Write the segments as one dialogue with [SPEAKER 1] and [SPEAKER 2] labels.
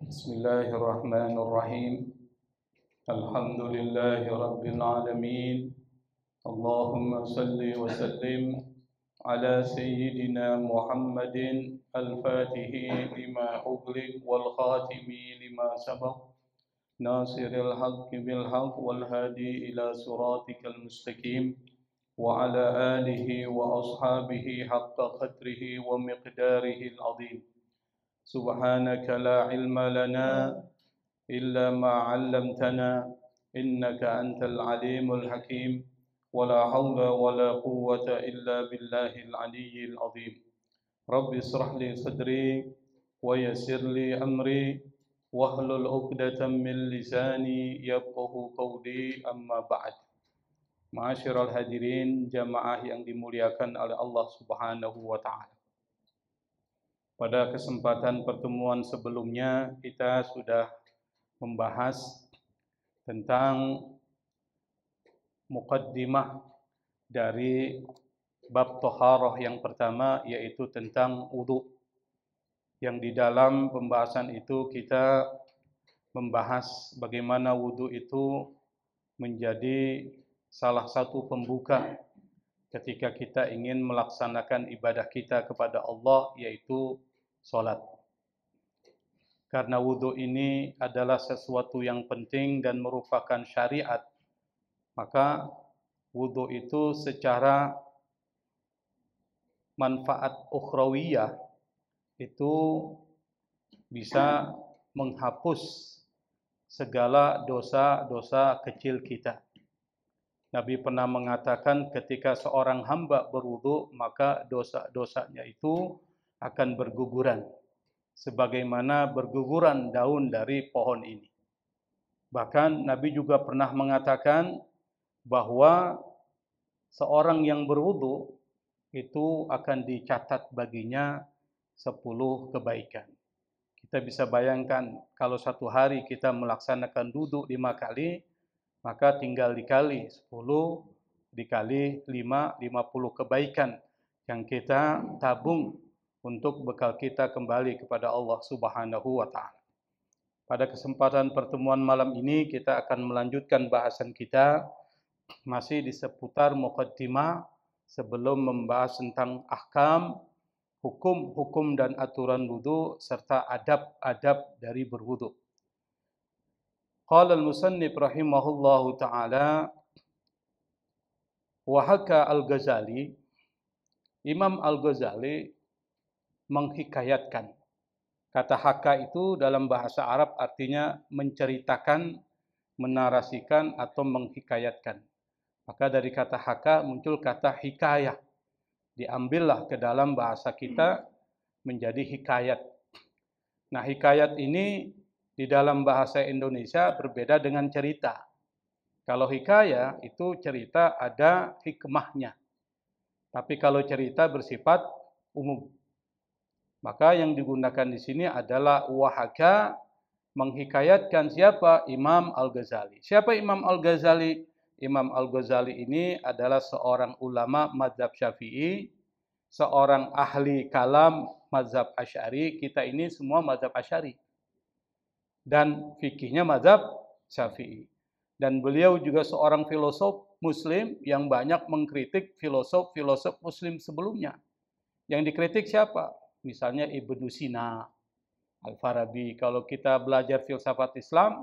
[SPEAKER 1] بسم الله الرحمن الرحيم. الحمد لله رب العالمين. اللهم صل وسلم على سيدنا محمد الفاتح لما أغلق والخاتم لما سبق ناصر الحق بالحق والهادي إلى صراطك المستقيم وعلى آله وأصحابه حق قدره ومقداره العظيم. سبحانك لا علم لنا إلا ما علمتنا إنك أنت العليم الحكيم ولا حول ولا قوة إلا بالله العلي العظيم. رب اشرح لي صدري ويسر لي أمري واحلل عقدة من لساني يفقه قولي أما بعد. Ma'asyiral hadirin jamaah yang dimuliakan oleh Allah Subhanahu wa taala. Pada kesempatan pertemuan sebelumnya kita sudah membahas tentang muqaddimah dari bab thaharah yang pertama, yaitu tentang wudu. Yang di dalam pembahasan itu kita membahas bagaimana wudu itu menjadi salah satu pembuka ketika kita ingin melaksanakan ibadah kita kepada Allah, yaitu salat. Karena wudu ini adalah sesuatu yang penting dan merupakan syariat, maka wudu itu secara manfaat ukhrawiyah itu bisa menghapus segala dosa-dosa kecil kita. Nabi pernah mengatakan ketika seorang hamba berwudu, maka dosa-dosanya itu akan berguguran sebagaimana berguguran daun dari pohon ini. Bahkan Nabi juga pernah mengatakan bahwa seorang yang berwudu itu akan dicatat baginya 10 kebaikan. Kita bisa bayangkan kalau satu hari kita melaksanakan wudu 5 kali, maka tinggal dikali 10 dikali 5, 50 kebaikan yang kita tabung untuk bekal kita kembali kepada Allah Subhanahu wa taala. Pada kesempatan pertemuan malam ini kita akan melanjutkan bahasan kita masih di seputar muqaddimah sebelum membahas tentang ahkam, hukum-hukum dan aturan wudu serta adab-adab dari berwudu. Qala al-musannif rahimahullahu ta'ala wa haka al-Ghazali, Imam al-Ghazali menghikayatkan. Kata haka itu dalam bahasa Arab artinya menceritakan, menarasikan atau menghikayatkan. Maka dari kata haka muncul kata hikayah. Diambillah ke dalam bahasa kita menjadi hikayat. Nah, hikayat ini di dalam bahasa Indonesia berbeda dengan cerita. Kalau hikayah itu cerita ada hikmahnya. Tapi kalau cerita bersifat umum. Maka yang digunakan di sini adalah wahaka, menghikayatkan siapa? Imam Al-Ghazali. Siapa Imam Al-Ghazali? Imam Al-Ghazali ini adalah seorang ulama mazhab Syafi'i, seorang ahli kalam mazhab Asy'ari. Kita ini semua mazhab Asy'ari. Dan fikihnya mazhab Syafi'i. Dan beliau juga seorang filosof muslim yang banyak mengkritik filosof-filosof muslim sebelumnya. Yang dikritik siapa? Misalnya Ibnu Sina, Al-Farabi. Kalau kita belajar filsafat Islam,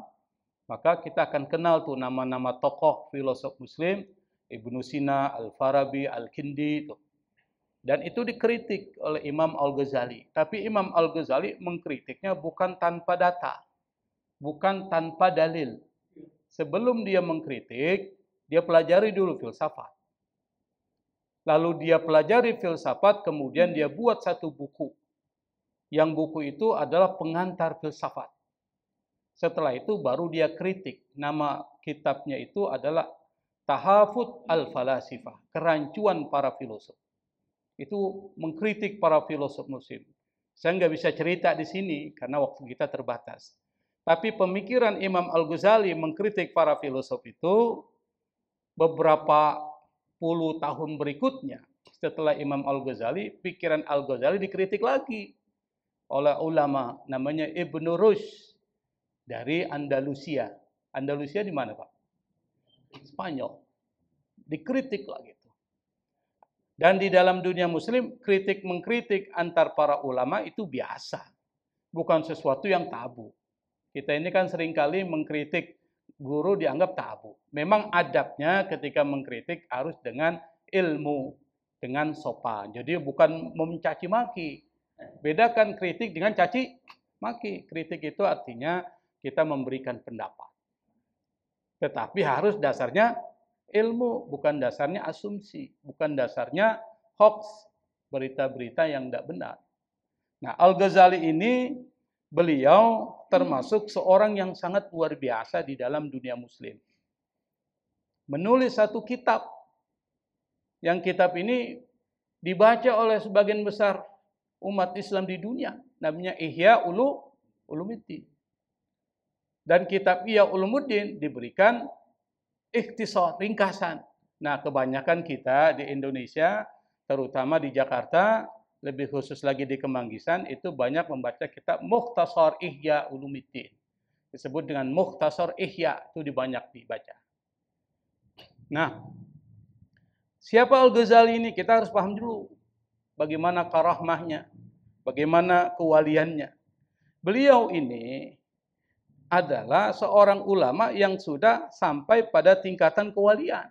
[SPEAKER 1] maka kita akan kenal tuh nama-nama tokoh filosof muslim, Ibnu Sina, Al-Farabi, Al-Kindi. Dan itu dikritik oleh Imam Al-Ghazali. Tapi Imam Al-Ghazali mengkritiknya bukan tanpa data, bukan tanpa dalil. Sebelum dia mengkritik, dia pelajari dulu filsafat. Lalu dia pelajari filsafat, kemudian dia buat satu buku. Yang buku itu adalah pengantar filsafat. Setelah itu baru dia kritik. Nama kitabnya itu adalah Tahafut al-Falasifah, kerancuan para filosof. Itu mengkritik para filosof muslim. Saya nggak bisa cerita di sini karena waktu kita terbatas. Tapi pemikiran Imam Al-Ghazali mengkritik para filosof itu beberapa puluh tahun berikutnya. Setelah Imam Al-Ghazali, pikiran Al-Ghazali dikritik lagi oleh ulama namanya Ibnu Rushd. dari Andalusia. Andalusia di mana, Pak? Spanyol. Dikritik lah gitu. Dan di dalam dunia muslim, kritik-mengkritik antar para ulama itu biasa. Bukan sesuatu yang tabu. Kita ini kan seringkali mengkritik guru dianggap tabu. Memang adabnya ketika mengkritik harus dengan ilmu, dengan sopan. Jadi bukan mencaci maki. Bedakan kritik dengan caci maki. Kritik itu artinya kita memberikan pendapat. Tetapi harus dasarnya ilmu, bukan dasarnya asumsi, bukan dasarnya hoax, berita-berita yang tidak benar. Nah, Al-Ghazali ini beliau termasuk seorang yang sangat luar biasa di dalam dunia muslim. Menulis satu kitab, yang kitab ini dibaca oleh sebagian besar umat Islam di dunia, namanya Ihya Ulumuddin. Dan kitab Ihya Ulumuddin diberikan ikhtisar, ringkasan. Nah, kebanyakan kita di Indonesia, terutama di Jakarta, lebih khusus lagi di Kemanggisan, itu banyak membaca kitab Mukhtasar Ihya Ulumuddin. Disebut dengan Mukhtasar Ihya, itu banyak dibaca. Nah, siapa Al-Ghazali ini? Kita harus paham dulu bagaimana karahmahnya, bagaimana kewaliannya. Beliau ini adalah seorang ulama yang sudah sampai pada tingkatan kewalian,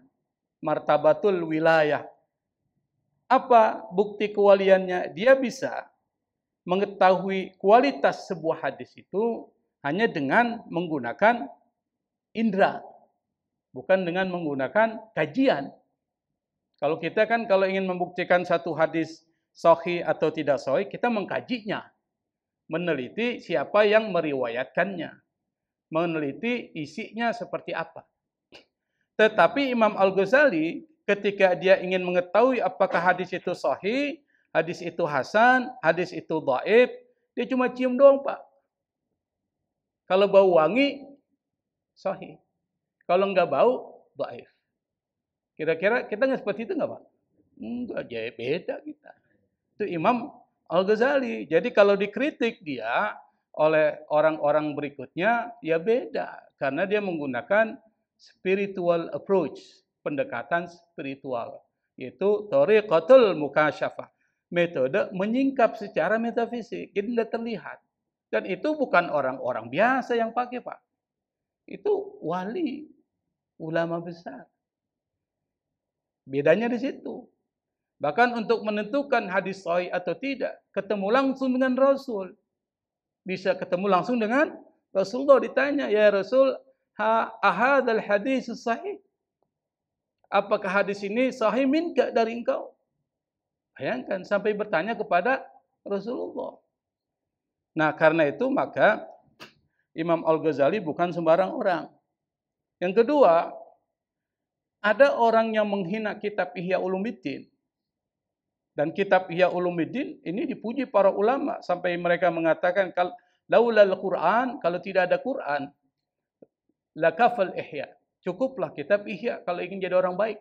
[SPEAKER 1] martabatul wilayah. Apa bukti kewaliannya? Dia bisa mengetahui kualitas sebuah hadis itu hanya dengan menggunakan indera, bukan dengan menggunakan kajian. Kalau kita kan kalau ingin membuktikan satu hadis sahih atau tidak sahih, kita mengkajinya, meneliti siapa yang meriwayatkannya, meneliti isinya seperti apa. Tetapi Imam Al-Ghazali ketika dia ingin mengetahui apakah hadis itu sahih, hadis itu hasan, hadis itu dhaif, dia cuma cium doang, Pak. Kalau bau wangi, sahih. Kalau enggak bau, dhaif. Kira-kira kita nggak seperti itu nggak, Pak? Enggak, jadi beda kita. Itu Imam Al-Ghazali. Jadi kalau dikritik dia oleh orang-orang berikutnya, ya beda. Karena dia menggunakan spiritual approach, pendekatan spiritual. Yaitu thariqatul mukasyafah. Metode menyingkap secara metafisik. Jadi tidak terlihat. Dan itu bukan orang-orang biasa yang pakai, Pak. Itu wali, ulama besar. Bedanya di situ. Bahkan untuk menentukan hadis sahih atau tidak, ketemu langsung dengan Rasul. Bisa ketemu langsung dengan Rasulullah, ditanya, ya Rasul, ahadzal hadis sahih? Apakah hadis ini sahih minka dari engkau? Bayangkan sampai bertanya kepada Rasulullah. Nah, karena itu maka Imam Al-Ghazali bukan sembarang orang. Yang kedua, ada orang yang menghina kitab Ihya Ulumuddin. Dan kitab Ihya Ulumuddin ini dipuji para ulama sampai mereka mengatakan laulal Quran, kalau tidak ada Quran, lakafal Ihya. Cukuplah kitab Ihya kalau ingin jadi orang baik.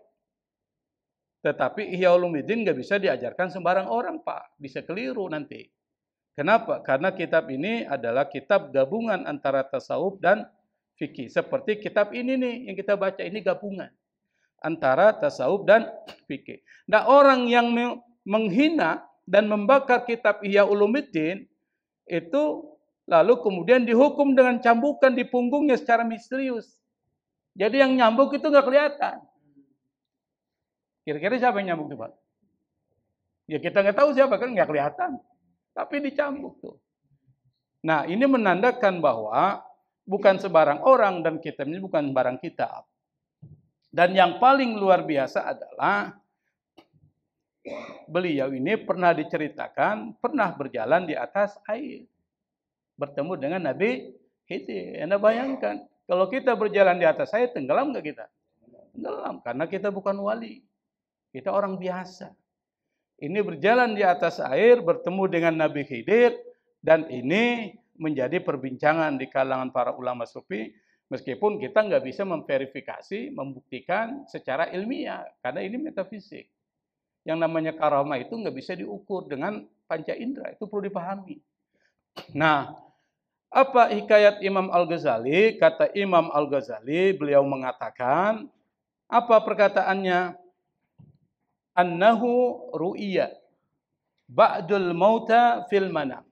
[SPEAKER 1] Tetapi Ihya Ulumuddin nggak bisa diajarkan sembarang orang, Pak. Bisa keliru nanti. Kenapa? Karena kitab ini adalah kitab gabungan antara tasawuf dan fikih. Seperti kitab ini nih yang kita baca, ini gabungan antara tasawuf dan fikih. Nah, orang yang menghina dan membakar kitab Ihya Ulumuddin itu lalu kemudian dihukum dengan cambukan di punggungnya secara misterius. Jadi yang nyambuk itu nggak kelihatan. Kira-kira siapa yang nyambuk itu, Pak? Ya kita nggak tahu siapa, kan nggak kelihatan. Tapi dicambuk tuh. Nah, ini menandakan bahwa bukan sebarang orang dan kitabnya bukan barang kitab. Dan yang paling luar biasa adalah beliau ini pernah diceritakan, pernah berjalan di atas air. Bertemu dengan Nabi Khidir. Anda bayangkan, kalau kita berjalan di atas air, tenggelam nggak kita? Tenggelam, karena kita bukan wali. Kita orang biasa. Ini berjalan di atas air, bertemu dengan Nabi Khidir, dan ini menjadi perbincangan di kalangan para ulama sufi. Meskipun kita nggak bisa memverifikasi, membuktikan secara ilmiah, karena ini metafisik. Yang namanya karamah itu nggak bisa diukur dengan panca indera, itu perlu dipahami. Nah, Apa hikayat Imam Al-Ghazali? Kata Imam Al-Ghazali, beliau mengatakan, apa perkataannya? Annahu ru'iyya ba'dul mauta fil manam.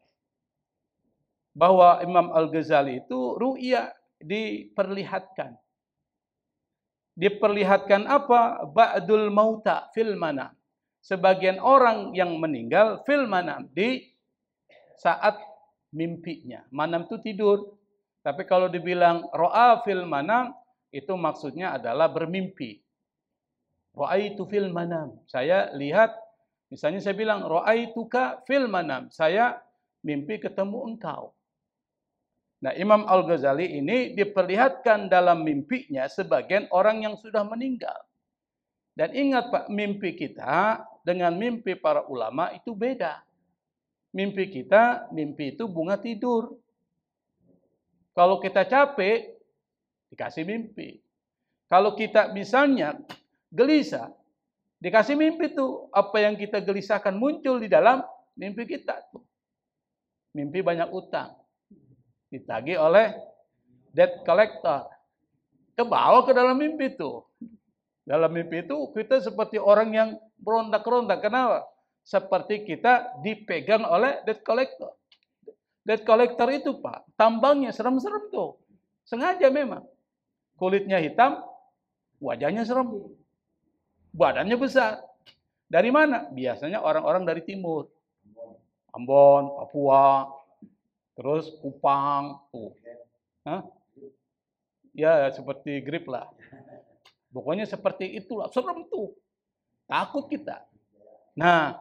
[SPEAKER 1] Bahwa Imam Al-Ghazali itu ru'ya, diperlihatkan. Diperlihatkan apa? Ba'dul mauta fil manam. Sebagian orang yang meninggal fil manam, di saat mimpinya. Manam itu tidur. Tapi kalau dibilang ro'a fil manam, itu maksudnya adalah bermimpi. Ra'aitu fil manam. Saya lihat, misalnya saya bilang ra'aituka fil manam. Saya mimpi ketemu engkau. Nah, Imam Al-Ghazali ini diperlihatkan dalam mimpinya sebagian orang yang sudah meninggal. Dan ingat Pak, mimpi kita dengan mimpi para ulama itu beda. Mimpi kita, mimpi itu bunga tidur. Kalau kita capek, dikasih mimpi. Kalau kita misalnya gelisah, dikasih mimpi tuh. Apa yang kita gelisahkan muncul di dalam mimpi kita tuh. Mimpi banyak utang. Ditagih oleh debt collector. Kebawa ke dalam mimpi itu. Dalam mimpi itu kita seperti orang yang berontak-rontak. Kenapa? Seperti kita dipegang oleh debt collector. Debt collector itu Pak, tambangnya serem-serem tuh. Sengaja memang. Kulitnya hitam, wajahnya serem. Badannya besar. Dari mana? Biasanya orang-orang dari timur. Ambon, Papua, terus Kupang, Hah? Ya seperti grip lah. Pokoknya seperti itulah, serem tuh. Takut kita. Nah,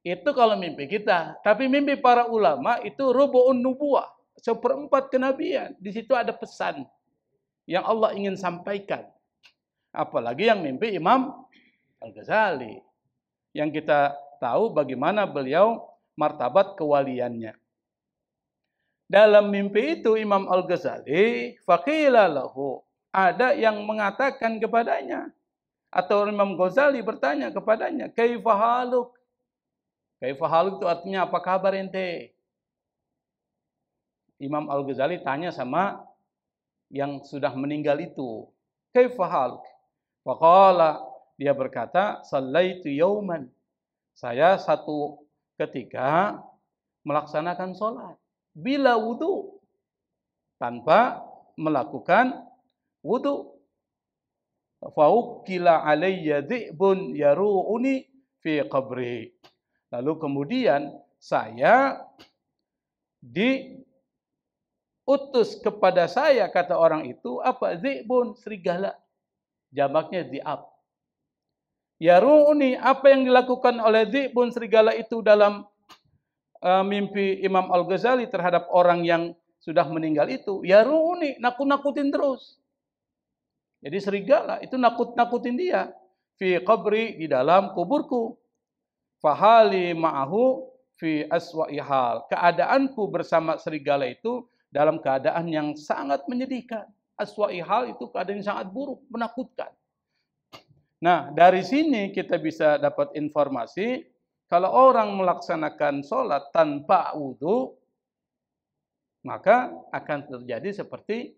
[SPEAKER 1] itu kalau mimpi kita. Tapi mimpi para ulama itu rubu'un nubuwah, seperempat kenabian. Di situ ada pesan yang Allah ingin sampaikan. Apalagi yang mimpi Imam Al-Ghazali. Yang kita tahu bagaimana beliau martabat kewaliannya. Dalam mimpi itu Imam Al-Ghazali, faqila lahu, ada yang mengatakan kepadanya, atau Imam Ghazali bertanya kepadanya, kaifa haluk? Kaifa haluk itu artinya apa kabar ente? Imam Al-Ghazali tanya sama yang sudah meninggal itu, kaifa haluk? Faqala, dia berkata, sallaitu yauman. Saya satu ketika melaksanakan sholat bila wudu, tanpa melakukan wudu. Fauqila alayya dhi'bun yaru'uni fi qabri. Lalu kemudian saya diutus kepada saya, kata orang itu, apa? Dhi'bun, serigala. Jamaknya dhi'ab. Yaru'uni, apa yang dilakukan oleh dhi'bun, serigala itu dalam mimpi Imam Al-Ghazali terhadap orang yang sudah meninggal itu, ya runi, nakut-nakutin terus. Jadi serigala itu nakut-nakutin dia. Fi qabri, di dalam kuburku. Fahali ma'ahu fi aswa'i hal. Keadaanku bersama serigala itu dalam keadaan yang sangat menyedihkan. Aswa'i hal itu keadaan yang sangat buruk, menakutkan. Nah, dari sini kita bisa dapat informasi, kalau orang melaksanakan sholat tanpa wudu, maka akan terjadi seperti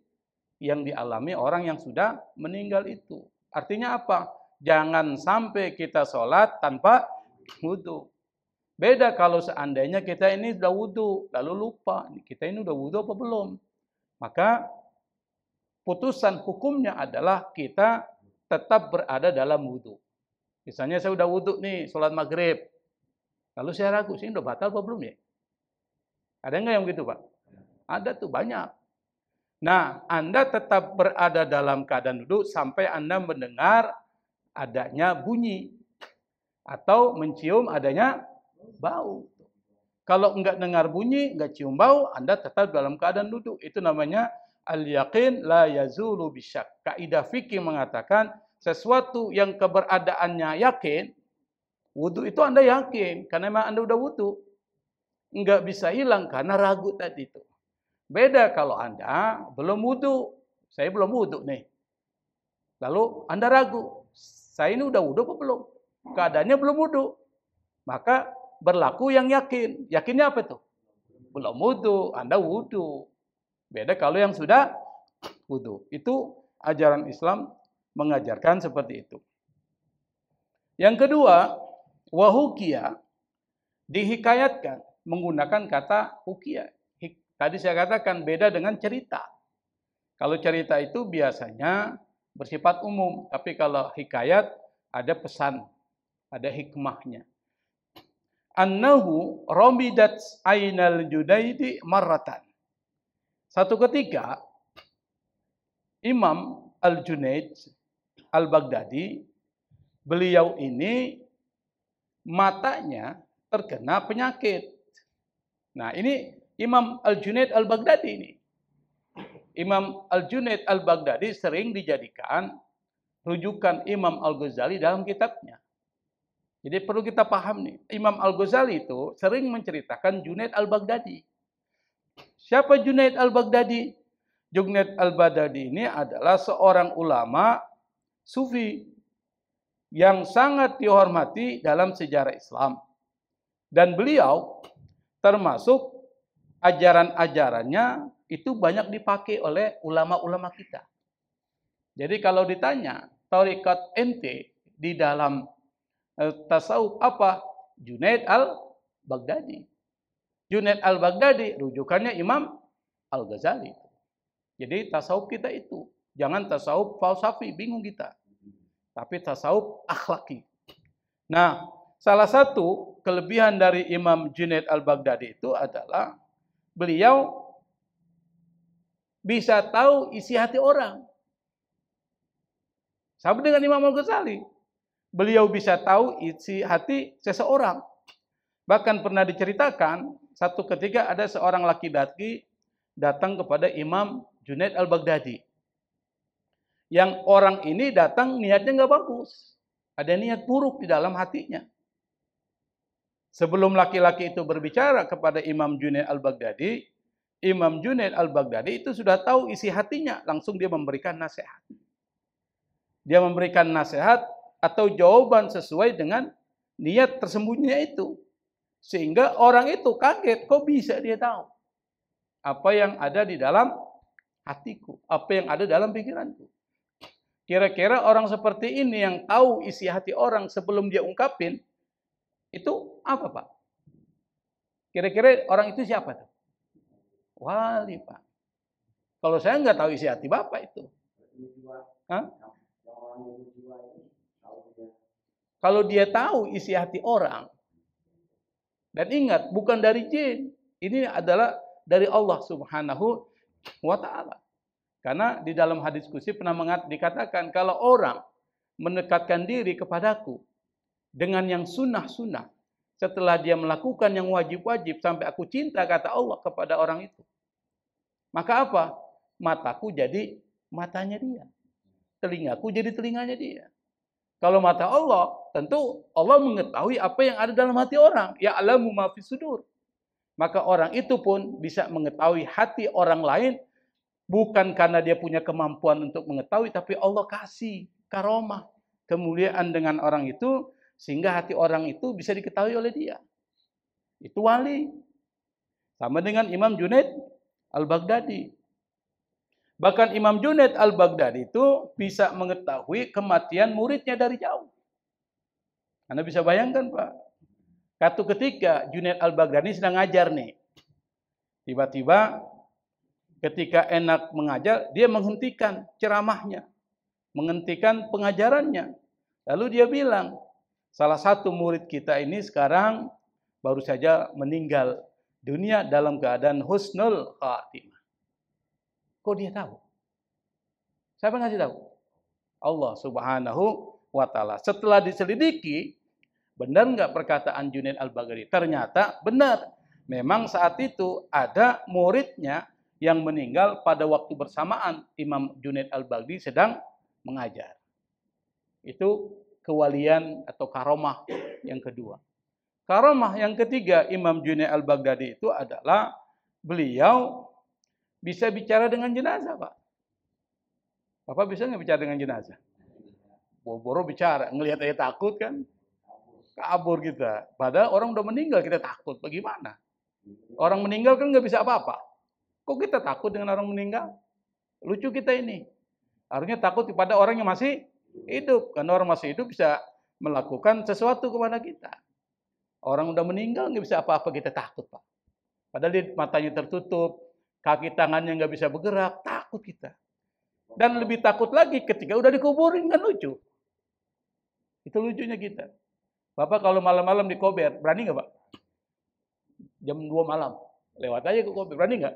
[SPEAKER 1] yang dialami orang yang sudah meninggal itu. Artinya apa? Jangan sampai kita sholat tanpa wudu. Beda kalau seandainya kita ini sudah wudu, lalu lupa, kita ini sudah wudu apa belum. Maka putusan hukumnya adalah kita tetap berada dalam wudu. Misalnya saya sudah wudu nih, sholat maghrib. Lalu saya ragu, sih udah batal apa belum ya? Ada nggak yang begitu Pak? Ada tuh banyak. Nah, Anda tetap berada dalam keadaan duduk sampai Anda mendengar adanya bunyi. Atau mencium adanya bau. Kalau enggak dengar bunyi, enggak cium bau, Anda tetap dalam keadaan duduk. Itu namanya al-yaqin la yazulu bisyak. Kaidah fikih mengatakan sesuatu yang keberadaannya yakin, wudu itu Anda yakin, karena memang Anda udah wudu. Enggak bisa hilang karena ragu tadi itu. Beda kalau Anda belum wudu. Saya belum wudu nih. Lalu Anda ragu. Saya ini udah wudu apa belum? Keadaannya belum wudu. Maka berlaku yang yakin. Yakinnya apa itu? belum wudu, Anda wudu. Beda kalau yang sudah wudu. Itu ajaran Islam mengajarkan seperti itu. Yang kedua, wahukia dihikayatkan menggunakan kata hukia. Tadi saya katakan beda dengan cerita. Kalau cerita itu biasanya bersifat umum, tapi kalau hikayat ada pesan, ada hikmahnya. Annahu ramidat ainal Junaidi marratan. Satu ketika Imam Al-Junaid Al-Baghdadi, beliau ini matanya terkena penyakit. Nah, ini Imam Al-Junaid Al-Baghdadi ini. Imam Al-Junaid Al-Baghdadi sering dijadikan rujukan Imam Al-Ghazali dalam kitabnya. Jadi perlu kita paham nih, Imam Al-Ghazali itu sering menceritakan Junaid Al-Baghdadi. Siapa Junaid Al-Baghdadi? Junaid Al-Baghdadi ini adalah seorang ulama sufi yang sangat dihormati dalam sejarah Islam. Dan beliau termasuk ajaran-ajarannya itu banyak dipakai oleh ulama-ulama kita. Jadi kalau ditanya, tarekat ente di dalam tasawuf apa? Junaid Al-Baghdadi. Junaid Al-Baghdadi rujukannya Imam Al-Ghazali. Jadi tasawuf kita itu. Jangan tasawuf falsafi, bingung kita. Tapi tasawuf akhlaki. Nah, salah satu kelebihan dari Imam Junaid Al-Baghdadi itu adalah beliau bisa tahu isi hati orang. Sama dengan Imam Al-Ghazali. Beliau bisa tahu isi hati seseorang. Bahkan pernah diceritakan, satu ketika ada seorang laki-laki datang kepada Imam Junaid Al-Baghdadi. Yang orang ini datang niatnya nggak bagus. Ada niat buruk di dalam hatinya. Sebelum laki-laki itu berbicara kepada Imam Junaid Al-Baghdadi, Imam Junaid Al-Baghdadi itu sudah tahu isi hatinya. Langsung dia memberikan nasihat. Dia memberikan nasihat atau jawaban sesuai dengan niat tersembunyinya itu. Sehingga orang itu kaget, kok bisa dia tahu apa yang ada di dalam hatiku, apa yang ada dalam pikiranku. Kira-kira orang seperti ini yang tahu isi hati orang sebelum dia ungkapin, itu apa Pak? Kira-kira orang itu siapa tuh? Wali Pak. Kalau saya nggak tahu isi hati Bapak itu. Hah? Kalau dia tahu isi hati orang, dan ingat bukan dari jin, ini adalah dari Allah Subhanahu wa Ta'ala. Karena di dalam hadis qudsi pernah dikatakan kalau orang mendekatkan diri kepadaku dengan yang sunnah-sunnah, setelah dia melakukan yang wajib-wajib sampai aku cinta kata Allah kepada orang itu, maka apa? Mataku jadi matanya dia, telingaku jadi telinganya dia. Kalau mata Allah, tentu Allah mengetahui apa yang ada dalam hati orang. Ya'lamu ma fis sudur. Maka orang itu pun bisa mengetahui hati orang lain, bukan karena dia punya kemampuan untuk mengetahui, tapi Allah kasih karomah, kemuliaan dengan orang itu, sehingga hati orang itu bisa diketahui oleh dia. Itu wali. Sama dengan Imam Junaid Al-Baghdadi. Bahkan Imam Junaid Al-Baghdadi itu bisa mengetahui kematian muridnya dari jauh. Anda bisa bayangkan Pak. Satu ketika Junaid Al-Baghdadi sedang ngajar nih. Tiba-tiba ketika enak mengajar, dia menghentikan ceramahnya. Menghentikan pengajarannya. Lalu dia bilang, salah satu murid kita ini sekarang baru saja meninggal dunia dalam keadaan husnul khatimah. Kok dia tahu? Siapa yang ngasih tahu? Allah Subhanahu wa Ta'ala. Setelah diselidiki, benar nggak perkataan Junaid Al-Baghdadi? Ternyata benar. Memang saat itu ada muridnya yang meninggal pada waktu bersamaan Imam Junaid Al-Baghdadi sedang mengajar. Itu kewalian atau karomah yang kedua. Karomah yang ketiga Imam Junaid Al-Baghdadi itu adalah beliau bisa bicara dengan jenazah, Pak. Bapak bisa nggak bicara dengan jenazah? Boro-boro bicara, ngelihat aja takut kan? Kabur kita. Padahal orang udah meninggal kita takut. Bagaimana? Orang meninggal kan nggak bisa apa-apa. Kok kita takut dengan orang meninggal? Lucu kita ini. Harusnya takut kepada orang yang masih hidup. Karena orang masih hidup bisa melakukan sesuatu kepada kita. Orang udah meninggal nggak bisa apa-apa, kita takut, Pak. Padahal dia matanya tertutup, kaki tangannya nggak bisa bergerak, takut kita. Dan lebih takut lagi ketika udah dikuburin, kan lucu. Itu lucunya kita. Bapak kalau malam-malam di Kober, berani nggak Pak? Jam 2 malam, lewat aja ke Kober, berani nggak?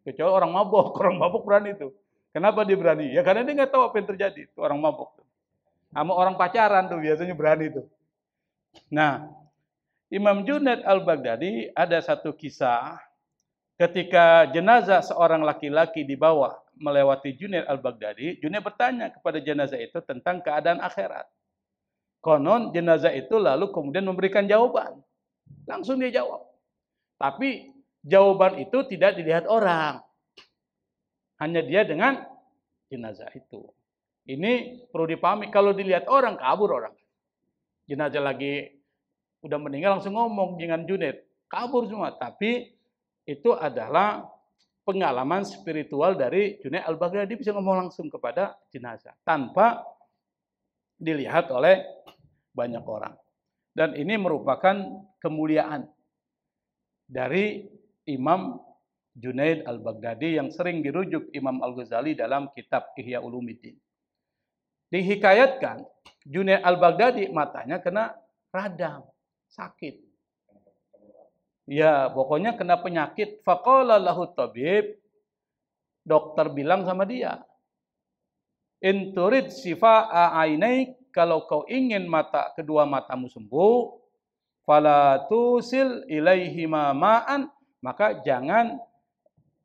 [SPEAKER 1] Kecuali orang mabok berani tuh. Kenapa dia berani? Ya karena dia nggak tahu apa yang terjadi. Itu orang mabok. Sama orang pacaran tuh biasanya berani tuh. Nah, Imam Junaid al-Baghdadi ada satu kisah ketika jenazah seorang laki-laki dibawa melewati Junaid al-Baghdadi, Junaid bertanya kepada jenazah itu tentang keadaan akhirat. Konon jenazah itu lalu kemudian memberikan jawaban. Langsung dia jawab. Tapi jawaban itu tidak dilihat orang. Hanya dia dengan jenazah itu. Ini perlu dipahami, kalau dilihat orang, kabur orang. Jenazah lagi udah meninggal langsung ngomong dengan Junaid. Kabur semua. Tapi itu adalah pengalaman spiritual dari Junaid al-Baghdadi, bisa ngomong langsung kepada jenazah. Tanpa dilihat oleh banyak orang. Dan ini merupakan kemuliaan dari Imam Junaid al-Baghdadi yang sering dirujuk Imam Al-Ghazali dalam kitab Ihya Ulumuddin. Dihikayatkan Junaid al-Baghdadi matanya kena radang, sakit. Ya, pokoknya kena penyakit. Faqala lahu tabib, dokter bilang sama dia, in turid shifa'a ainaik, kalau kau ingin kedua matamu sembuh, fala tusil ilaihi ma'an, maka jangan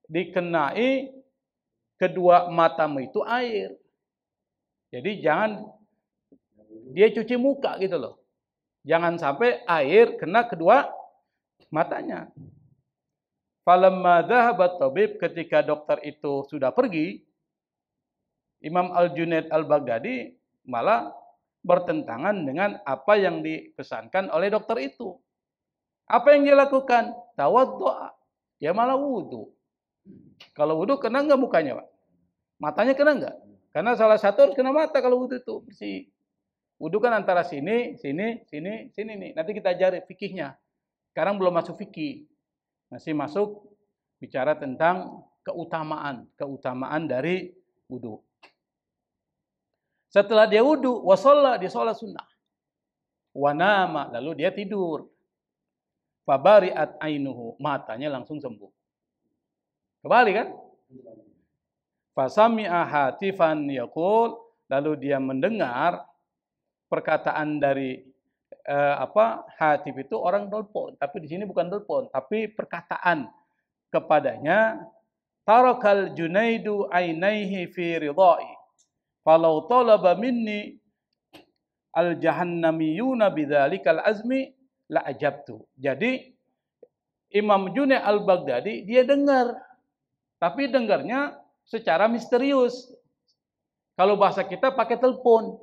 [SPEAKER 1] dikenai kedua matamu itu air. Jadi jangan dia cuci muka gitu loh. Jangan sampai air kena kedua matanya. Falamma dhahabat tabib, ketika dokter itu sudah pergi, Imam Al-Junaid al-Baghdadi malah bertentangan dengan apa yang dipesankan oleh dokter itu. Apa yang dia lakukan? Tawaddu'a. Dia malah wudu. Kalau wudu kena enggak mukanya, Pak? Matanya kena enggak? Karena salah satu harus kena mata kalau wudu itu bersih. Wudu kan antara sini nih. Nanti kita ajari fikihnya. Sekarang belum masuk fikih. Masih masuk bicara tentang keutamaan dari wudu. Setelah dia wudu, wasalla, dia sholat sunnah. Wanama, lalu dia tidur. Fabari'at ainuhu, matanya langsung sembuh. Kembali kan? Fasami'a hatifan yaqul, lalu dia mendengar perkataan dari hatif itu orang telepon, tapi di sini bukan telepon, tapi perkataan kepadanya, tarakal Junaidu ainaihi fi ridai, falau talaba minni al-jahannamiyuna bidzalikal azmi la ajabtu. Jadi Imam Junaid al-Baghdadi dia dengar, tapi dengarnya secara misterius. Kalau bahasa kita pakai telepon.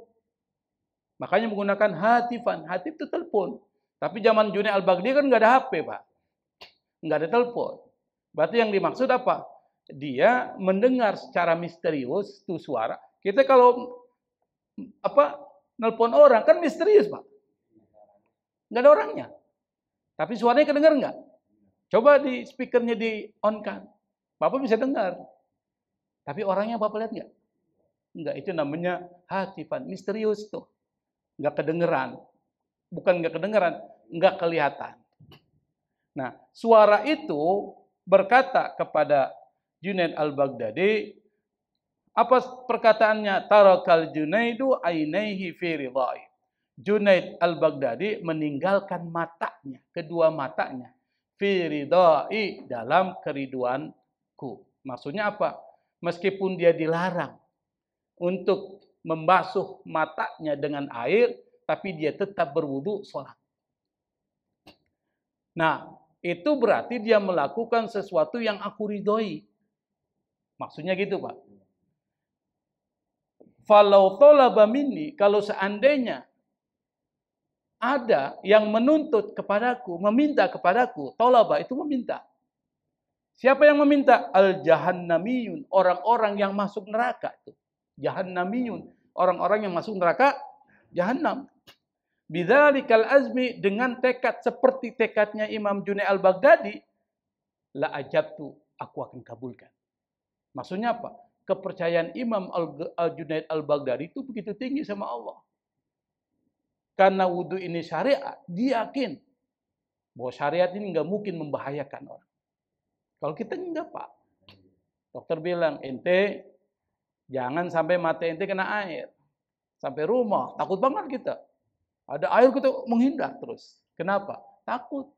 [SPEAKER 1] Makanya menggunakan hatifan. Hatif itu telepon. Tapi zaman Junaid al-Baghdadi kan nggak ada HP, Pak. Nggak ada telepon. Berarti yang dimaksud apa? Dia mendengar secara misterius itu suara. Kita kalau nelpon orang kan misterius, Pak. Nggak ada orangnya. Tapi suaranya kedengar nggak? Coba di speakernya di-on-kan. Bapak bisa dengar. Tapi orangnya Bapak lihat nggak? Nggak, itu namanya hatifan. Misterius tuh. Nggak kedengeran. Bukan nggak kedengeran, nggak kelihatan. Nah, suara itu berkata kepada Junaid al-Baghdadi, apa perkataannya? Tarakal Junaidu ainaihi fi ridai. Junaid al-Baghdadi meninggalkan matanya, kedua matanya, fi ridai, dalam keriduanku. Maksudnya apa? Meskipun dia dilarang untuk membasuh matanya dengan air, tapi dia tetap berwudu sholat. Nah, itu berarti dia melakukan sesuatu yang aku ridhoi. Maksudnya gitu, Pak. Falau talaba minni, kalau seandainya ada yang menuntut kepadaku, meminta kepadaku. Tolaba itu meminta. Siapa yang meminta? Al-jahannamiyun, orang-orang yang masuk neraka itu. Jahannamiyun, orang-orang yang masuk neraka jahannam. Bidzalikal azmi, dengan tekad seperti tekadnya Imam Junaid al-Baghdadi, la ajabtu, aku akan kabulkan. Maksudnya apa? Kepercayaan Imam Junaid al-Baghdadi itu begitu tinggi sama Allah. Karena wudhu ini syariat, dia yakin bahwa syariat ini nggak mungkin membahayakan orang. Kalau kita enggak, Pak. Dokter bilang, ente jangan sampai mata ente kena air. Sampai rumah, takut banget kita. Ada air kita menghindar terus. Kenapa? Takut.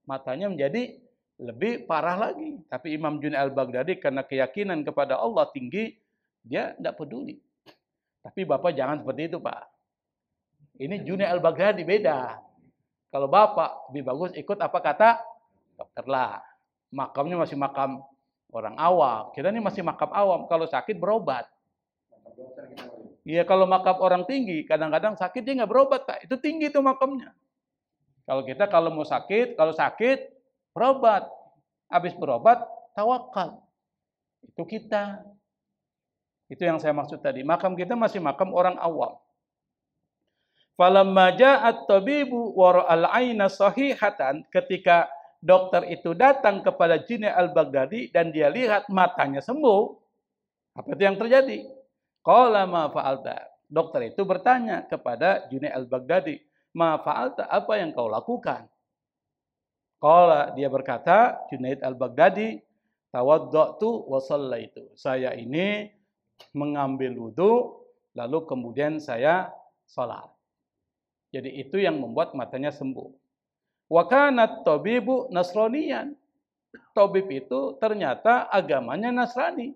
[SPEAKER 1] Matanya menjadi lebih parah lagi. Tapi Imam Junaid al-Baghdadi karena keyakinan kepada Allah tinggi, dia tidak peduli. Tapi Bapak jangan seperti itu, Pak. Ini Junaid al-Baghdadi beda. Kalau Bapak lebih bagus ikut apa kata dokter lah. Makamnya masih makam orang awam. Kita ini masih makam awam. Kalau sakit berobat. Iya, kalau makam orang tinggi, kadang-kadang sakit dia nggak berobat, Pak. Itu tinggi tuh makamnya. Kalau kita mau sakit, berobat. Habis berobat, tawakal. Itu kita. Itu yang saya maksud tadi. Makam kita masih makam orang awam. Falamma ja'at tabibu wa ra'al 'aina sahihatan, ketika dokter itu datang kepada Junaid al-Baghdadi dan dia lihat matanya sembuh, apa itu yang terjadi? Qala ma fa'alta. Dokter itu bertanya kepada Junaid al-Baghdadi, ma fa'alta, apa yang kau lakukan? Qala, dia berkata, Junaid al-Baghdadi, tawaddatu wa shallaitu. Saya ini mengambil wudu lalu kemudian saya salat. Jadi itu yang membuat matanya sembuh. Wa kanat tabibu nasraniyan. Tabib itu ternyata agamanya Nasrani,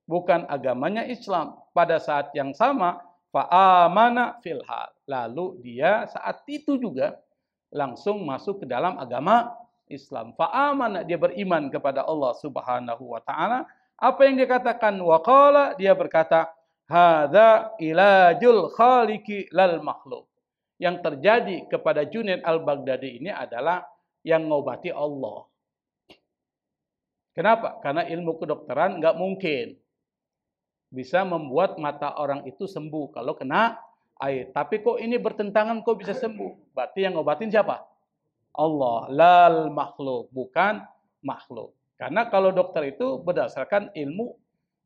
[SPEAKER 1] bukan agamanya Islam. Pada saat yang sama, fa'amana fil hal. Lalu dia saat itu juga langsung masuk ke dalam agama Islam. Fa'amana, dia beriman kepada Allah Subhanahu wa taala. Apa yang dia katakan? Wa qala, dia berkata, hadza ilajul khaliqi lal makhluk. Yang terjadi kepada Junaid al-Baghdadi ini adalah yang ngobati Allah. Kenapa? Karena ilmu kedokteran nggak mungkin bisa membuat mata orang itu sembuh kalau kena air. Tapi kok ini bertentangan, kok bisa sembuh? Berarti yang ngobatin siapa? Allah. Lal makhluk, bukan makhluk. Karena kalau dokter itu berdasarkan ilmu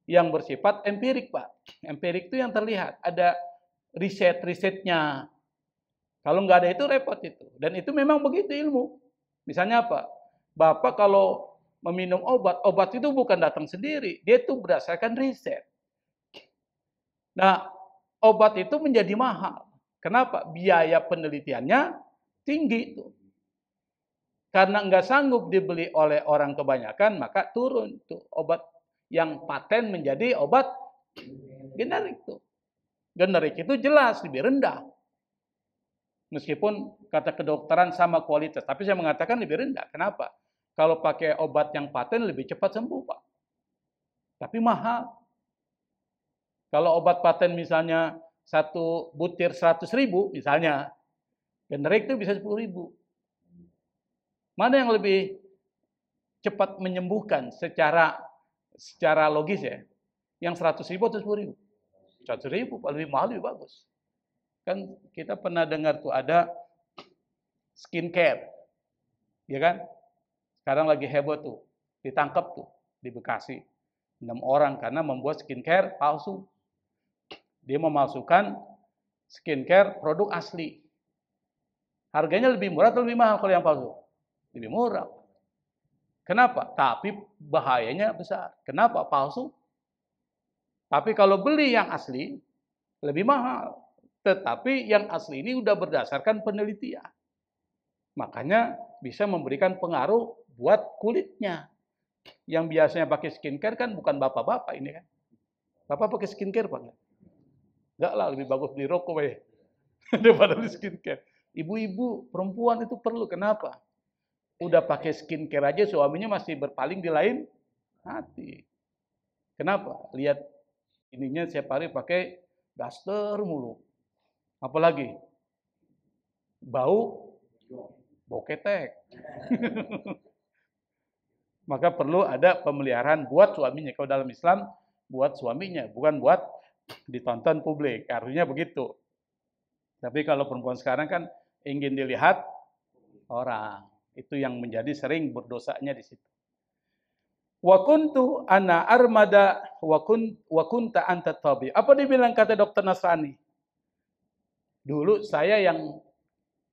[SPEAKER 1] yang bersifat empirik, Pak. Empirik itu yang terlihat. Ada riset-risetnya. Kalau nggak ada itu repot itu. Dan itu memang begitu ilmu. Misalnya apa? Bapak kalau meminum obat itu bukan datang sendiri. Dia itu berdasarkan riset. Nah, obat itu menjadi mahal. Kenapa? Biaya penelitiannya tinggi itu. Karena nggak sanggup dibeli oleh orang kebanyakan, maka turun tuh obat yang paten menjadi obat generik tuh. Generik itu jelas lebih rendah. Meskipun kata kedokteran sama kualitas, tapi saya mengatakan lebih rendah. Kenapa? Kalau pakai obat yang paten lebih cepat sembuh, Pak. Tapi mahal. Kalau obat paten misalnya satu butir 100.000 misalnya, generik itu bisa 10.000. Mana yang lebih cepat menyembuhkan secara logis ya? Yang 100.000 atau 10.000? 100.000, lebih mahal lebih bagus. Kan kita pernah dengar tuh ada skincare, ya kan? Sekarang lagi heboh tuh, ditangkap tuh di Bekasi 6 orang karena membuat skincare palsu. Dia memalsukan skincare produk asli. Harganya lebih murah atau lebih mahal kalau yang palsu? Lebih murah. Kenapa? Tapi bahayanya besar. Kenapa? Palsu. Tapi kalau beli yang asli lebih mahal. Tetapi yang asli ini udah berdasarkan penelitian. Makanya bisa memberikan pengaruh buat kulitnya. Yang biasanya pakai skincare kan bukan bapak-bapak ini kan. Bapak pakai skincare Pak? Enggak lah, lebih bagus beli rokok ya. Daripada beli skincare. Ibu-ibu, perempuan itu perlu. Kenapa? Udah pakai skincare aja suaminya masih berpaling di lain hati. Kenapa? Lihat ininya setiap hari pakai daster mulu. Apalagi bau ketek. Maka perlu ada pemeliharaan buat suaminya. Kalau dalam Islam, buat suaminya, bukan buat ditonton publik. Artinya begitu. Tapi kalau perempuan sekarang kan ingin dilihat orang. Itu yang menjadi sering berdosanya di situ. Wa kuntu ana armada wa kunta anta tabi. Apa dibilang kata dokter Nasrani? Dulu saya yang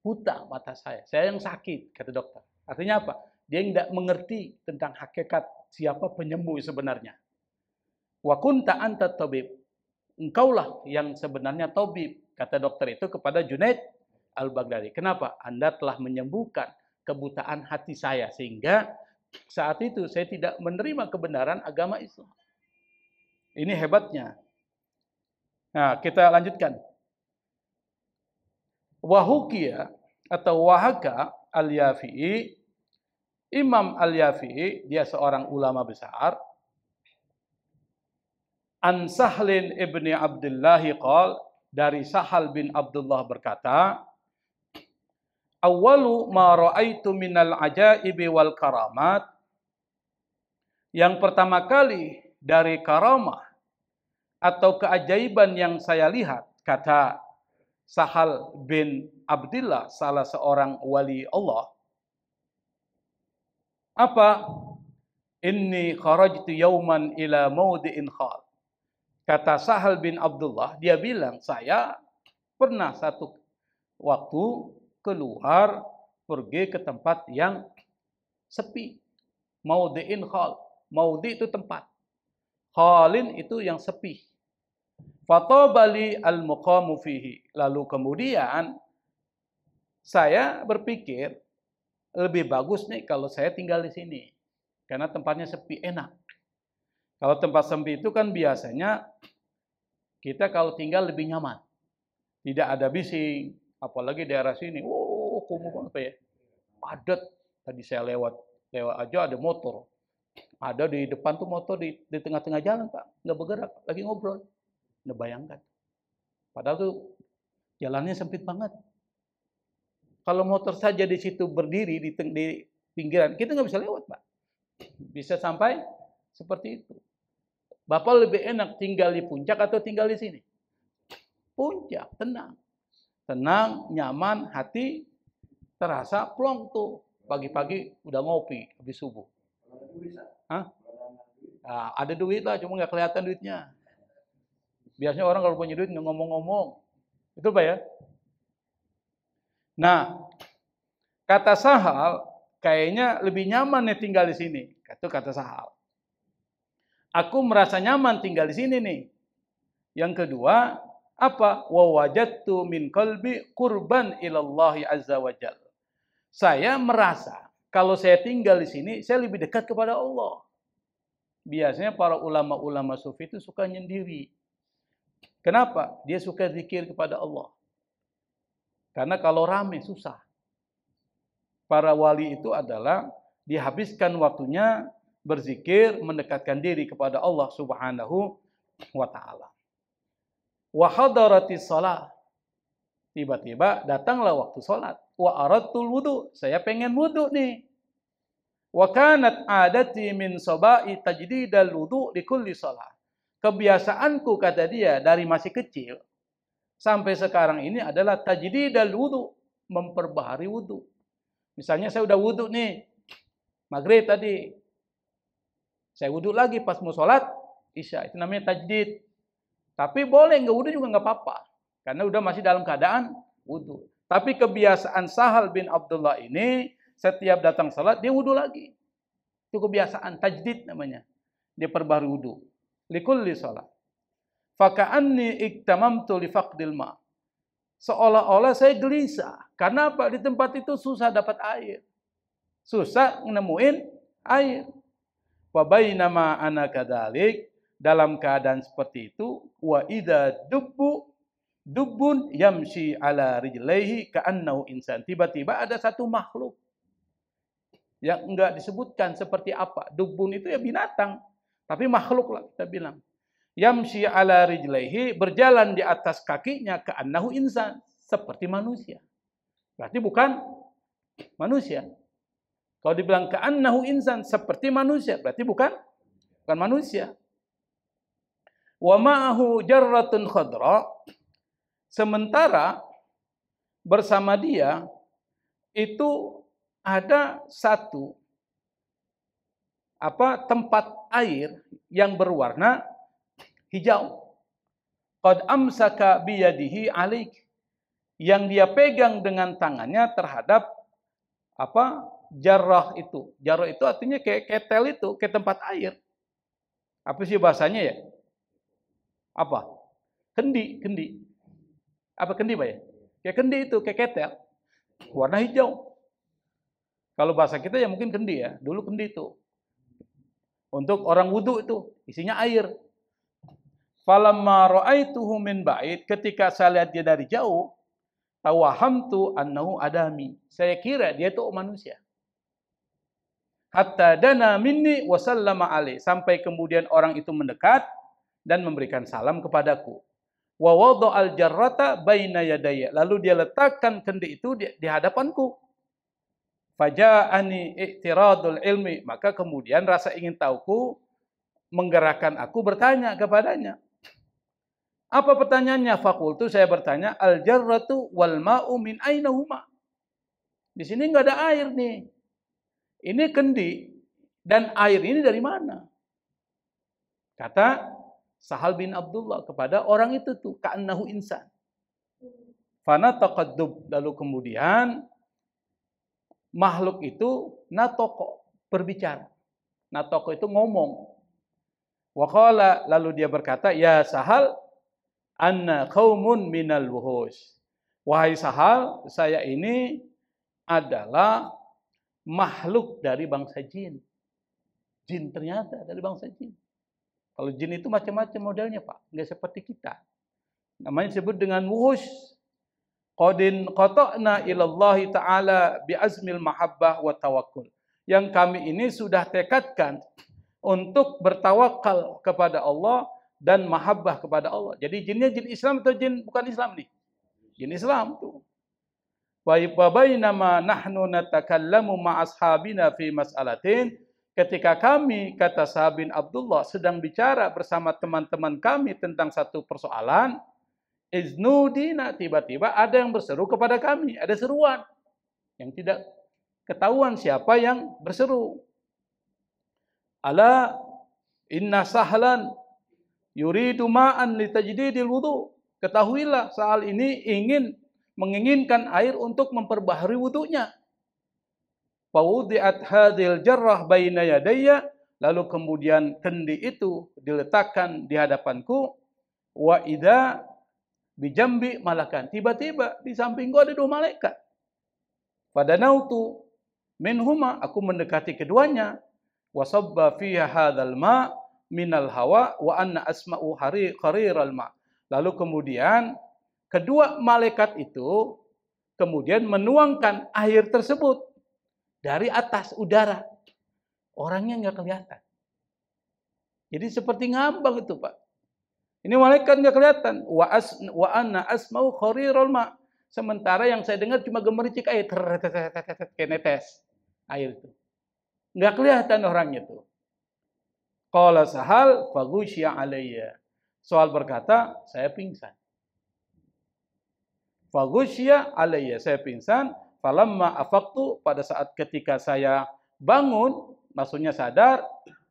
[SPEAKER 1] buta mata saya yang sakit, kata dokter. Artinya apa? Dia tidak mengerti tentang hakikat siapa penyembuh sebenarnya. Wa kunta anta tabib. Engkaulah yang sebenarnya tabib, kata dokter itu kepada Junaid Al-Baghdadi. Kenapa? Anda telah menyembuhkan kebutaan hati saya sehingga saat itu saya tidak menerima kebenaran agama Islam. Ini hebatnya. Nah, kita lanjutkan. Wahukia atau wahaka al-Yafi'i, Imam al-Yafi'i, dia seorang ulama besar. An Sahlin ibni Abdullah qal, dari Sahal bin Abdullah berkata, awwalu ma ra'aitu minal ajaibi wal karamat, yang pertama kali dari karamah atau keajaiban yang saya lihat, kata Sahal bin Abdullah, salah seorang wali Allah. Apa? Inni kharajtu yauman ila maudi'in khal. Kata Sahal bin Abdullah, dia bilang, saya pernah satu waktu keluar pergi ke tempat yang sepi. Maudi'in khal. Maudi itu tempat. Khalin itu yang sepi. Fatabali al-muqamu fihi. Lalu kemudian saya berpikir lebih bagus nih kalau saya tinggal di sini. Karena tempatnya sepi, enak. Kalau tempat sepi itu kan biasanya kita kalau tinggal lebih nyaman. Tidak ada bising, apalagi daerah sini. Oh, kumuh apa ya? Padat. Tadi saya lewat aja ada motor. Ada di depan tuh motor di tengah-tengah jalan, Pak. Nggak bergerak, lagi ngobrol. Nah, bayangkan. Padahal tuh jalannya sempit banget. Kalau motor saja di situ berdiri di pinggiran, kita nggak bisa lewat, Pak. Bisa sampai seperti itu. Bapak lebih enak tinggal di puncak atau tinggal di sini? Puncak, tenang. Tenang, nyaman, hati terasa plong tuh. Pagi-pagi udah ngopi habis subuh. Hah? Nah, ada duit lah, cuma nggak kelihatan duitnya. Biasanya orang kalau punya duit nggak ngomong-ngomong. Itu Pak ya? Nah, kata Sahal, kayaknya lebih nyaman nih tinggal di sini. Itu kata Sahal. Aku merasa nyaman tinggal di sini nih. Yang kedua, apa? Wa wajadtu min qalbi qurban ilallahi azza wa jalla. Saya merasa kalau saya tinggal di sini, saya lebih dekat kepada Allah. Biasanya para ulama-ulama sufi itu suka nyendiri. Kenapa? Dia suka zikir kepada Allah. Karena kalau rame susah. Para wali itu adalah dihabiskan waktunya berzikir, mendekatkan diri kepada Allah Subhanahu wa taala. Wa hadaratis shalah. Tiba-tiba datanglah waktu salat. Wa aradtul wudu. Saya pengen wudu nih. Wa kanat adati min sabai tajdidal wudu li kulli shalah. Kebiasaanku, kata dia, dari masih kecil sampai sekarang ini adalah tajdidal wudu, memperbaharui wudu. Misalnya saya udah wudu nih, maghrib tadi, saya wudu lagi pas mau sholat isya, itu namanya tajdid. Tapi boleh nggak wudu juga nggak apa-apa, karena udah masih dalam keadaan wudu. Tapi kebiasaan Sahal bin Abdullah ini, setiap datang sholat dia wudu lagi. Itu kebiasaan tajdid namanya, dia perbaharui wudu. Likulli salat. Faka'anni iktamamtu li faqdil ma. Seolah-olah saya gelisah. Karena apa? Di tempat itu susah dapat air. Susah nemuin air. Wa bainama ana kadzalik, dalam keadaan seperti itu, wa idza dubbun yamshi ala rijlaihi ka'annahu insan. Tiba-tiba ada satu makhluk yang enggak disebutkan seperti apa. Dubbun itu ya binatang. Tapi makhluk lah kita bilang. Yamshi ala rijlaihi, berjalan di atas kakinya ka'annahu insan, seperti manusia. Berarti bukan manusia. Kalau dibilang ka'annahu insan, seperti manusia, berarti bukan manusia. Wa ma'ahu jarratun khadra, sementara bersama dia itu ada satu tempat air yang berwarna hijau. Qad amsaka biyadihi alaik, yang dia pegang dengan tangannya terhadap jarrah itu. Jarrah itu artinya kayak ketel itu, kayak tempat air. Apa sih bahasanya ya? Apa? Kendi. Apa kendi, Pak ya? Kayak kendi itu, kayak ketel. Warna hijau. Kalau bahasa kita ya mungkin kendi ya. Dulu kendi itu. Untuk orang wudu itu, isinya air. Falamma ra'aituhu min ba'id, ketika saya lihat dia dari jauh, tawahamtu annahu adami. Saya kira dia itu manusia. Hatta dana minni wa sallama alaih, sampai kemudian orang itu mendekat dan memberikan salam kepadaku. Wa wada'al jarrata baina yadayya, lalu dia letakkan kendi itu di hadapanku. Faja'ani i'tiradul ilmi, maka kemudian rasa ingin tahuku menggerakkan aku bertanya kepadanya. Apa pertanyaannya? Fakultu, saya bertanya, al jarratu wal ma'u min aina huma? Di sini enggak ada air nih. Ini kendi dan air ini dari mana? Kata Sahal bin Abdullah kepada orang itu tuh, ka'annahu insan. Fana taqaddub, lalu kemudian makhluk itu natoko, berbicara. Natoko itu ngomong. Waqala, lalu dia berkata, ya Sahal, anna qaumun minal wuhus. Wahai Sahal, saya ini adalah makhluk dari bangsa jin. Jin ternyata dari bangsa jin. Kalau jin itu macam-macam modelnya, Pak. Enggak seperti kita. Namanya disebut dengan wuhus. Qadin qata'na ilallahi ta'ala bi'azmil mahabbah wa tawakkul. Yang kami ini sudah tekadkan untuk bertawakal kepada Allah dan mahabbah kepada Allah. Jadi jinnya jin Islam atau jin bukan Islam nih? Jin Islam tuh. Wa bainama nahnu natakallamu ma'ashabina fi mas'alatin, ketika kami, kata Sahal bin Abdullah, sedang bicara bersama teman-teman kami tentang satu persoalan, iznudina, tiba-tiba ada yang berseru kepada kami, ada seruan yang tidak ketahuan siapa yang berseru. Ala inna Sahlan yuridu ma'an litajdidil wudu. Ketahuilah, Sahal ini menginginkan air untuk memperbaharui wudunya. Fa wudi'at hadhil jarrah baina yadayya, lalu kemudian kendi itu diletakkan di hadapanku. Wa idza bijambi malakan, tiba-tiba di sampingku ada 2 malaikat. Fadanautu minhuma, aku mendekati keduanya. Wasabba fiha hadzal ma minal hawa wa anna asma'u khariral ma. Lalu kemudian kedua malaikat itu kemudian menuangkan air tersebut dari atas udara. Orangnya enggak kelihatan. Jadi seperti ngambang itu, Pak. Ini malaikat enggak kelihatan. Wa anna asma'u khariral ma. Sementara yang saya dengar cuma gemericik air, kayak netes air itu. Enggak kelihatan orangnya itu. Qala Sahal faghusya alayya. Soal berkata, saya pingsan. Faghusya alayya, saya pingsan. Falamma afaqtu, pada saat ketika saya bangun, maksudnya sadar,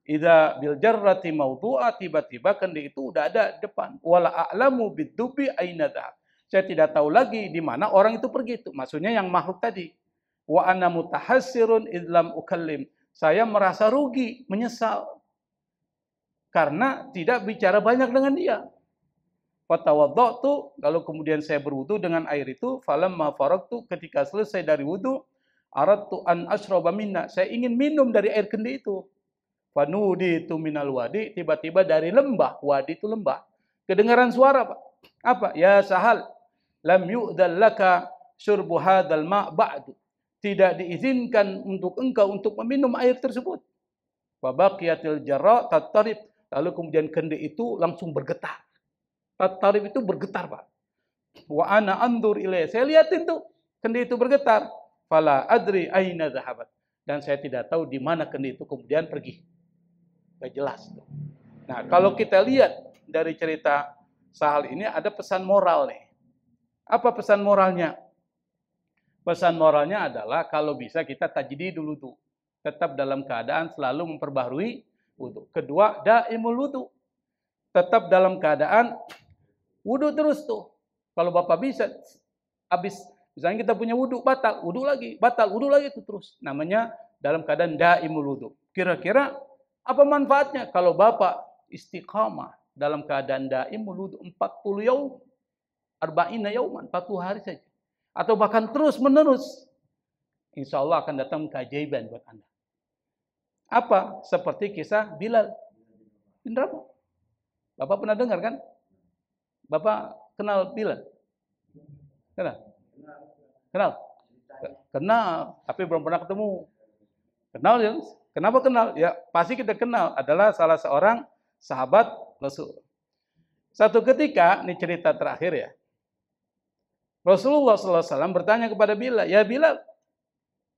[SPEAKER 1] idza bil jarrati mawdu'a, tiba-tiba kendi itu udah ada depan. Wala a'lamu biddubi aina dhahab. Saya tidak tahu lagi di mana orang itu pergi itu. Maksudnya yang makhluk tadi. Wa ana mutahassirun idlam ukallim. Saya merasa rugi, menyesal karena tidak bicara banyak dengan dia. Fatawaddatu, lalu kemudian saya berwudu dengan air itu. Falamma faragtu, ketika selesai dari wudu, aradtu an ashraba minna, saya ingin minum dari air kendi itu. Fanuditu minal wadi, tiba-tiba dari lembah, wadi itu lembah, kedengaran suara, Pak. Apa? Ya Sahal, lam yu'dal laka syurbu hadzal ma' ba'du. Tidak diizinkan untuk engkau untuk meminum air tersebut. Fa baqiyatil jarra tattarib, lalu kemudian kendi itu langsung bergetar. Tattarib itu bergetar, Pak. Wa ana andur ilaihi, saya lihatin tuh. kendi itu bergetar. Fala adri aina dhahabat. Dan saya tidak tahu di mana kendi itu kemudian pergi. Gak jelas. Nah, kalau kita lihat dari cerita Sahal ini ada pesan moral nih. Apa pesan moralnya? Pesan moralnya adalah kalau bisa kita tajdid dulu tuh. Tetap dalam keadaan selalu memperbaharui wudu. Kedua, daimul wudu. Tetap dalam keadaan wudu terus tuh. Kalau Bapak bisa habis misalnya kita punya wudu batal, wudu lagi itu terus. Namanya dalam keadaan daimul wudu. Kira-kira apa manfaatnya kalau Bapak istiqamah dalam keadaan daimul wudu 40 yaum, 40 yauman, 40 hari saja. Atau bahkan terus-menerus. Insya Allah akan datang keajaiban buat Anda. Apa? Seperti kisah Bilal bin Rabah. Bapak pernah dengar kan? Bapak kenal Bilal? Kenal? Kenal? Kenal, tapi belum pernah ketemu. Kenal ya? Kenapa kenal? Ya pasti kita kenal. Adalah salah seorang sahabat Rasul. Satu ketika, ini cerita terakhir ya. Rasulullah SAW bertanya kepada Bilal, ya Bilal,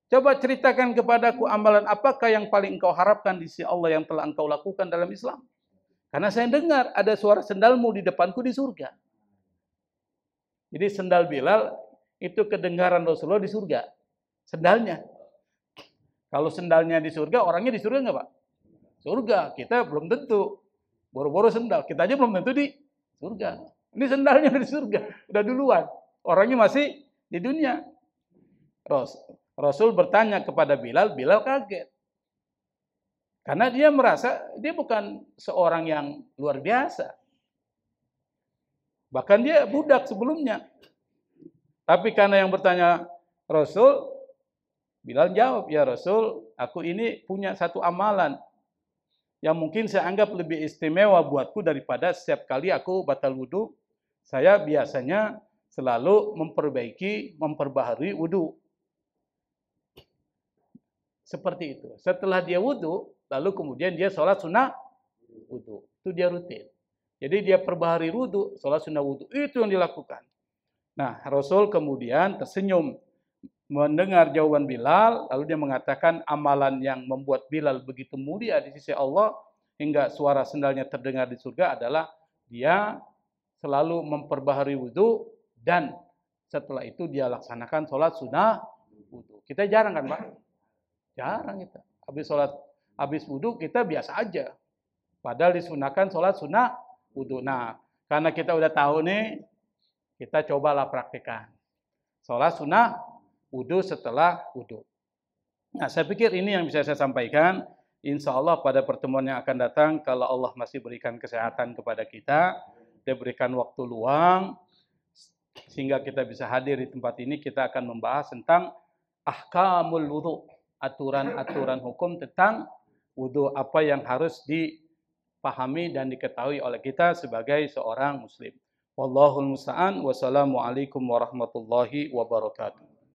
[SPEAKER 1] coba ceritakan kepadaku amalan apakah yang paling engkau harapkan di sisi Allah yang telah engkau lakukan dalam Islam. Karena saya dengar ada suara sendalmu di depanku di surga. Jadi sendal Bilal itu kedengaran Rasulullah di surga. Sendalnya. Kalau sendalnya di surga, orangnya di surga enggak Pak? Surga, kita belum tentu. Boro-boro sendal, kita aja belum tentu di surga. Ini sendalnya di surga, udah duluan. Orangnya masih di dunia. Rasul bertanya kepada Bilal, Bilal kaget. Karena dia merasa dia bukan seorang yang luar biasa. Bahkan dia budak sebelumnya. Tapi karena yang bertanya Rasul, Bilal jawab, ya Rasul, aku ini punya satu amalan yang mungkin saya anggap lebih istimewa buatku daripada setiap kali aku batal wudu, saya biasanya selalu memperbaharui wudu. Seperti itu. Setelah dia wudu, lalu kemudian dia sholat sunnah wudu. Itu dia rutin. Jadi dia perbaharui wudu, sholat sunnah wudu. Itu yang dilakukan. Nah, Rasul kemudian tersenyum mendengar jawaban Bilal, lalu dia mengatakan amalan yang membuat Bilal begitu mulia di sisi Allah hingga suara sendalnya terdengar di surga adalah dia selalu memperbaharui wudu dan setelah itu dia laksanakan sholat sunnah wudu. Kita jarang kan Pak? Jarang kita. Habis wudu kita biasa aja. Padahal disunahkan sholat sunnah wudu. Nah, karena kita udah tahu nih, kita cobalah praktikkan. Sholat sunnah wudu setelah wudu. Nah, saya pikir ini yang bisa saya sampaikan. Insya Allah pada pertemuan yang akan datang, kalau Allah masih berikan kesehatan kepada kita, dia berikan waktu luang, sehingga kita bisa hadir di tempat ini, kita akan membahas tentang ahkamul wudu, aturan-aturan hukum tentang wudu, apa yang harus dipahami dan diketahui oleh kita sebagai seorang muslim. Wallahul musta'an. Wassalamualaikum warahmatullahi wabarakatuh.